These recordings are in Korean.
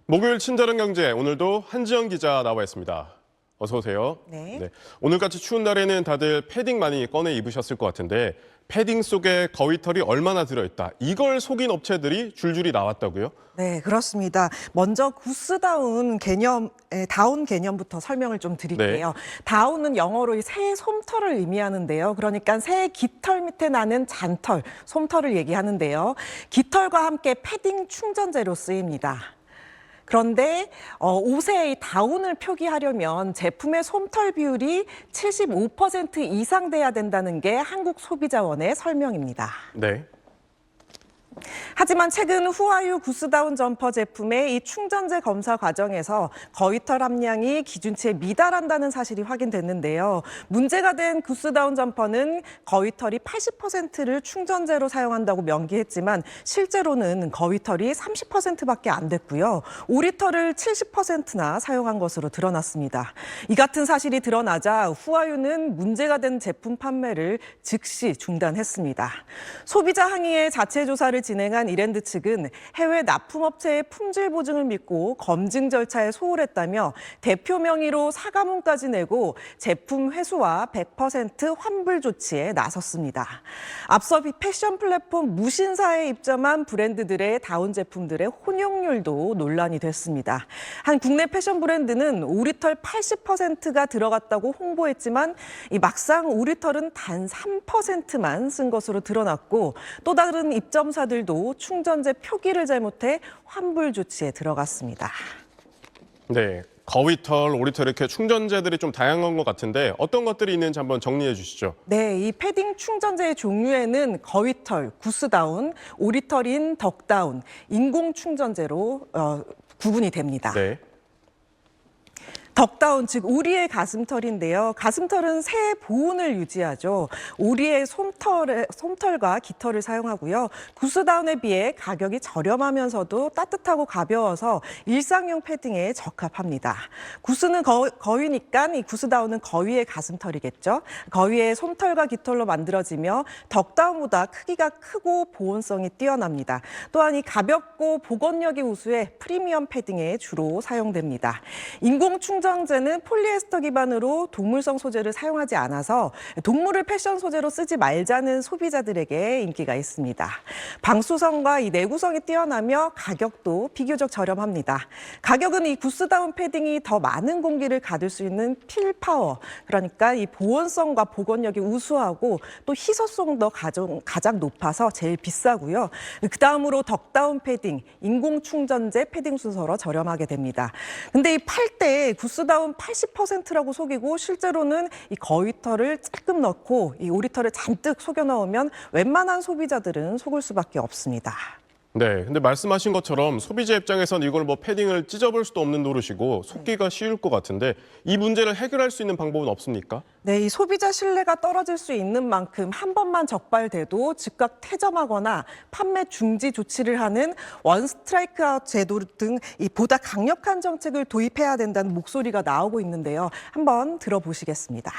목요일 친절한 경제, 오늘도 한지연 기자 나와 있습니다. 어서 오세요. 네. 오늘같이 추운 날에는 다들 패딩 많이 꺼내 입으셨을 것 같은데 패딩 속에 거위털이 얼마나 들어있다. 이걸 속인 업체들이 줄줄이 나왔다고요? 네, 그렇습니다. 먼저 구스다운 다운 개념부터 설명을 좀 드릴게요. 다운은 영어로 이 새의 솜털을 의미하는데요. 그러니까 새의 깃털 밑에 나는 잔털, 솜털을 얘기하는데요. 깃털과 함께 패딩 충전재로 쓰입니다. 그런데 옷의 다운을 표기하려면 제품의 솜털 비율이 75% 이상 돼야 된다는 게 한국소비자원의 설명입니다. 네. 하지만 최근 후아유 구스다운 점퍼 제품의 이 충전재 검사 과정에서 거위털 함량이 기준치에 미달한다는 사실이 확인됐는데요. 문제가 된 구스다운 점퍼는 거위털이 80%를 충전재로 사용한다고 명기했지만 실제로는 거위털이 30%밖에 안 됐고요. 오리털을 70%나 사용한 것으로 드러났습니다. 이 같은 사실이 드러나자 후아유는 문제가 된 제품 판매를 즉시 중단했습니다. 소비자 항의의 자체 조사를 진행한 이랜드 측은 해외 납품업체의 품질 보증을 믿고 검증 절차에 소홀했다며 대표 명의로 사과문까지 내고 제품 회수와 100% 환불 조치에 나섰습니다. 앞서 패션 플랫폼 무신사에 입점한 브랜드들의 다운 제품들의 혼용률도 논란이 됐습니다. 한 국내 패션 브랜드는 오리털 80%가 들어갔다고 홍보했지만 막상 오리털은 단 3%만 쓴 것으로 드러났고 또 다른 입점사들도 충전재 표기를 잘못해 환불 조치에 들어갔습니다. 네. 거위털, 오리털 이렇게 충전재들이 좀 다양한 것 같은데 어떤 것들이 있는지 한번 정리해 주시죠. 네, 이 패딩 충전재의 종류에는 거위털, 구스다운, 오리털인 덕다운, 인공 충전재로 구분이 됩니다. 네. 덕다운, 즉 오리의 가슴털인데요. 가슴털은 새의 보온을 유지하죠. 오리의 솜털과 깃털을 사용하고요. 구스다운에 비해 가격이 저렴하면서도 따뜻하고 가벼워서 일상용 패딩에 적합합니다. 구스는 거위니까 이 구스다운은 거위의 가슴털이겠죠. 거위의 솜털과 깃털로 만들어지며 덕다운보다 크기가 크고 보온성이 뛰어납니다. 또한 이 가볍고 보건력이 우수해 프리미엄 패딩에 주로 사용됩니다. 인공 충전재는 폴리에스터 기반으로 동물성 소재를 사용하지 않아서 동물을 패션 소재로 쓰지 말자는 소비자들에게 인기가 있습니다. 방수성과 이 내구성이 뛰어나며 가격도 비교적 저렴합니다. 가격은 이 구스다운 패딩이 더 많은 공기를 가둘 수 있는 필파워, 그러니까 이 보온성과 보건력이 우수하고 또 희소성도 가장 높아서 제일 비싸고요. 그다음으로 덕다운 패딩, 인공 충전재 패딩 순서로 저렴하게 됩니다. 근데 이 팔 때 구스다운 80%라고 속이고 실제로는 이 거위털을 조금 넣고 이 오리털을 잔뜩 속여 넣으면 웬만한 소비자들은 속을 수밖에 없습니다. 네, 근데 말씀하신 것처럼 소비자 입장에선 이걸 패딩을 찢어볼 수도 없는 노릇이고 속기가 쉬울 것 같은데 이 문제를 해결할 수 있는 방법은 없습니까? 네, 이 소비자 신뢰가 떨어질 수 있는 만큼 한 번만 적발돼도 즉각 퇴점하거나 판매 중지 조치를 하는 원 스트라이크 아웃 제도 등 보다 강력한 정책을 도입해야 된다는 목소리가 나오고 있는데요. 한번 들어보시겠습니다.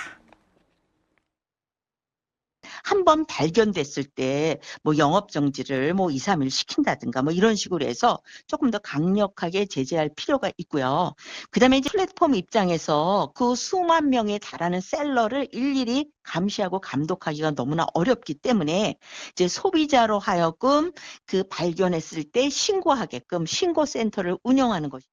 한 번 발견됐을 때 영업 정지를 2, 3일 시킨다든가 이런 식으로 해서 조금 더 강력하게 제재할 필요가 있고요. 그다음에 이제 플랫폼 입장에서 그 수만 명에 달하는 셀러를 일일이 감시하고 감독하기가 너무나 어렵기 때문에 이제 소비자로 하여금 그 발견했을 때 신고하게끔 신고센터를 운영하는 것이.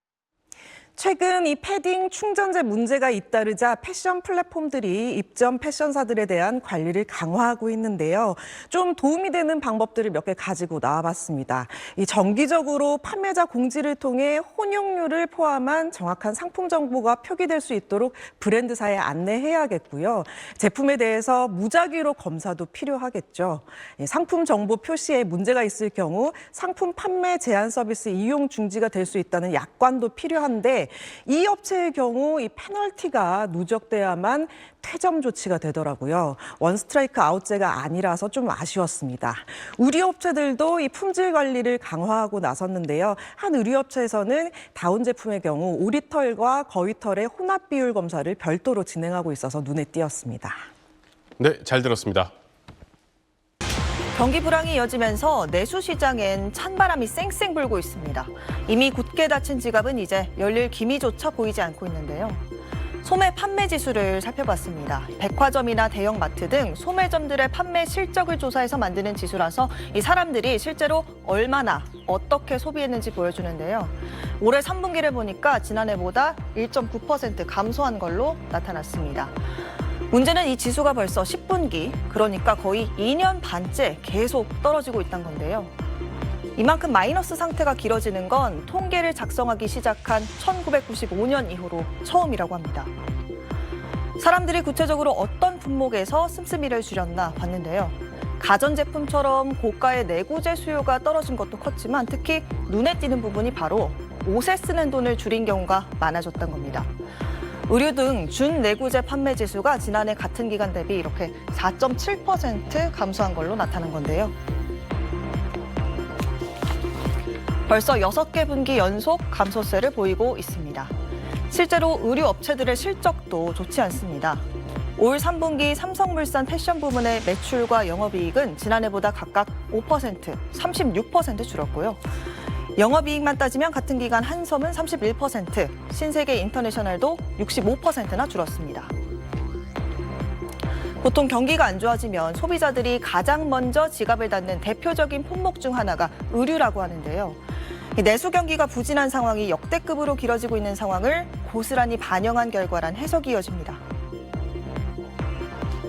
최근 이 패딩 충전재 문제가 잇따르자 패션 플랫폼들이 입점 패션사들에 대한 관리를 강화하고 있는데요. 좀 도움이 되는 방법들을 몇 개 가지고 나와봤습니다. 이 정기적으로 판매자 공지를 통해 혼용률을 포함한 정확한 상품 정보가 표기될 수 있도록 브랜드사에 안내해야겠고요. 제품에 대해서 무작위로 검사도 필요하겠죠. 상품 정보 표시에 문제가 있을 경우 상품 판매 제한 서비스 이용 중지가 될 수 있다는 약관도 필요한데 이 업체의 경우 이 페널티가 누적돼야만 퇴점 조치가 되더라고요. 원 스트라이크 아웃제가 아니라서 좀 아쉬웠습니다. 의류업체들도 이 품질 관리를 강화하고 나섰는데요. 한 의류업체에서는 다운 제품의 경우 오리털과 거위털의 혼합 비율 검사를 별도로 진행하고 있어서 눈에 띄었습니다. 네, 잘 들었습니다. 경기 불황이 이어지면서 내수 시장엔 찬바람이 쌩쌩 불고 있습니다. 이미 굳게 닫힌 지갑은 이제 열릴 기미조차 보이지 않고 있는데요. 소매 판매 지수를 살펴봤습니다. 백화점이나 대형마트 등 소매점들의 판매 실적을 조사해서 만드는 지수라서 이 사람들이 실제로 얼마나 어떻게 소비했는지 보여주는데요. 올해 3분기를 보니까 지난해보다 1.9% 감소한 걸로 나타났습니다. 문제는 이 지수가 벌써 10분기, 그러니까 거의 2년 반째 계속 떨어지고 있다는 건데요. 이만큼 마이너스 상태가 길어지는 건 통계를 작성하기 시작한 1995년 이후로 처음이라고 합니다. 사람들이 구체적으로 어떤 품목에서 씀씀이를 줄였나 봤는데요. 가전제품처럼 고가의 내구재 수요가 떨어진 것도 컸지만 특히 눈에 띄는 부분이 바로 옷에 쓰는 돈을 줄인 경우가 많아졌던 겁니다. 의류 등 준내구재 판매 지수가 지난해 같은 기간 대비 이렇게 4.7% 감소한 걸로 나타난 건데요. 벌써 6개 분기 연속 감소세를 보이고 있습니다. 실제로 의류 업체들의 실적도 좋지 않습니다. 올 3분기 삼성물산 패션 부문의 매출과 영업이익은 지난해보다 각각 5%, 36% 줄었고요. 영업이익만 따지면 같은 기간 한섬은 31%, 신세계 인터내셔널도 65%나 줄었습니다. 보통 경기가 안 좋아지면 소비자들이 가장 먼저 지갑을 닫는 대표적인 품목 중 하나가 의류라고 하는데요. 내수 경기가 부진한 상황이 역대급으로 길어지고 있는 상황을 고스란히 반영한 결과란 해석이 이어집니다.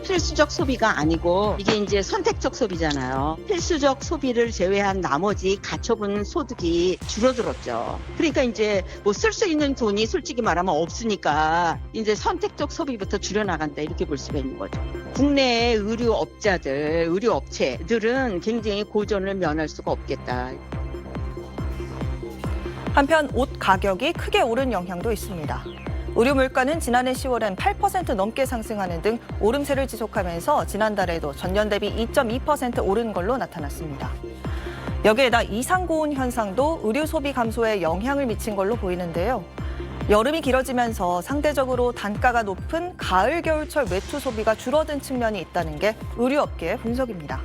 필수적 소비가 아니고 이게 이제 선택적 소비잖아요. 필수적 소비를 제외한 나머지 가처분 소득이 줄어들었죠. 그러니까 이제 뭐 쓸 수 있는 돈이 솔직히 말하면 없으니까 이제 선택적 소비부터 줄여나간다 이렇게 볼 수가 있는 거죠. 국내의 의류업자들, 의류업체들은 굉장히 고전을 면할 수가 없겠다. 한편 옷 가격이 크게 오른 영향도 있습니다. 의류 물가는 지난해 10월엔 8% 넘게 상승하는 등 오름세를 지속하면서 지난달에도 전년 대비 2.2% 오른 걸로 나타났습니다. 여기에다 이상고온 현상도 의류 소비 감소에 영향을 미친 걸로 보이는데요. 여름이 길어지면서 상대적으로 단가가 높은 가을, 겨울철 외투 소비가 줄어든 측면이 있다는 게 의류업계의 분석입니다.